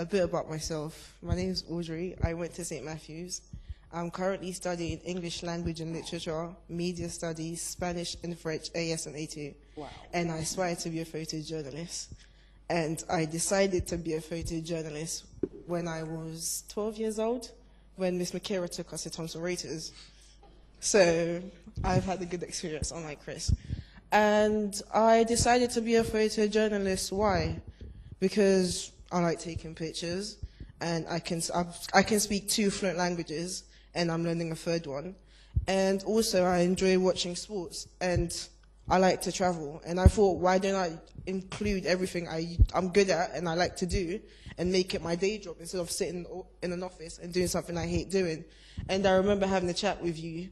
a bit about myself. My name is Audrey. I went to St. Matthew's. I'm currently studying English Language and Literature, Media Studies, Spanish and French, AS and A2. Wow. And I aspire to be a photojournalist. And I decided to be a photojournalist when I was 12 years old, when Miss Makira took us to Thomson Reuters. So I've had a good experience, unlike Chris. And I decided to be a photojournalist. Why? Because I like taking pictures, and I can speak 2 fluent languages, and I'm learning a 3rd one. And also I enjoy watching sports, and I like to travel. And I thought, why don't I include everything I'm good at and I like to do and make it my day job instead of sitting in an office and doing something I hate doing. And I remember having a chat with you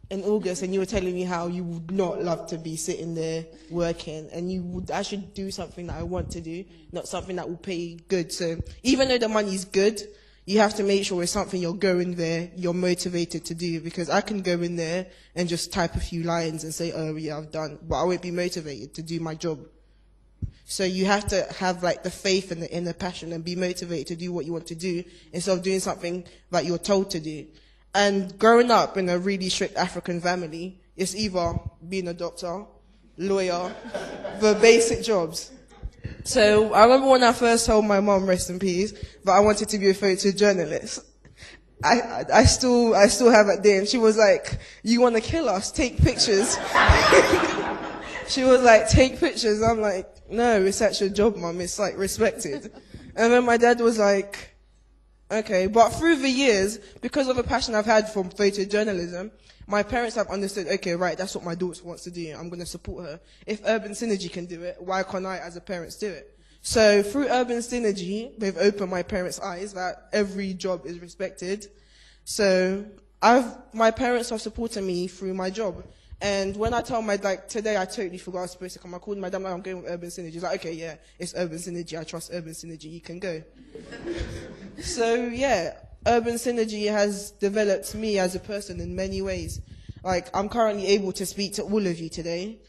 in August, and you were telling me how you would not love to be sitting there working, and you would actually do something that I want to do, not something that will pay good. So even though the money's good, you have to make sure it's something you're going there, you're motivated to do, because I can go in there and just type a few lines and say, oh yeah, I've done, but I won't be motivated to do my job. So you have to have like the faith and the inner passion and be motivated to do what you want to do instead of doing something that you're told to do. And growing up in a really strict African family, it's either being a doctor, lawyer, the basic jobs. So I remember when I first told my mom, rest in peace, that I wanted to be a photojournalist. I still have it there. And she was like, you want to kill us? Take pictures. She was like, take pictures. I'm like, no, it's actually a job, mom. It's like respected. And then my dad was like, okay. But through the years, because of the passion I've had for photojournalism, my parents have understood, okay, right, that's what my daughter wants to do. I'm going to support her. If Urban Synergy can do it, why can't I, as a parent, do it? So through Urban Synergy, they've opened my parents' eyes that every job is respected. So my parents have supported me through my job. And when I told today I totally forgot I was supposed to come. I called my dad, I'm going with Urban Synergy. He's like, okay, yeah, it's Urban Synergy. I trust Urban Synergy. You can go. So yeah, Urban Synergy has developed me as a person in many ways. Like, I'm currently able to speak to all of you today.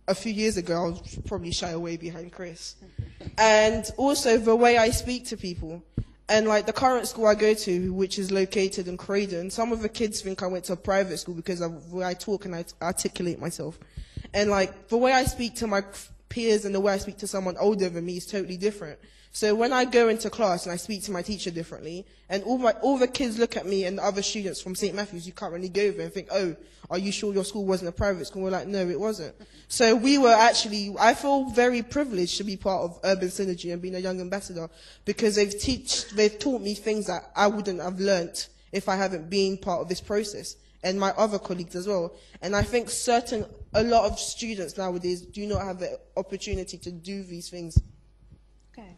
A few years ago, I was probably shy away behind Chris. And also the way I speak to people. And like the current school I go to, which is located in Croydon, some of the kids think I went to a private school because of the way I talk and I articulate myself. And like the way I speak to my peers and the way I speak to someone older than me is totally different. So when I go into class and I speak to my teacher differently, and all the kids look at me and the other students from St. Matthew's who currently go there and think, oh, are you sure your school wasn't a private school? We're like, no, it wasn't. So I feel very privileged to be part of Urban Synergy and being a young ambassador, because they've taught me things that I wouldn't have learnt if I haven't been part of this process, and my other colleagues as well. And I think a lot of students nowadays do not have the opportunity to do these things. Okay.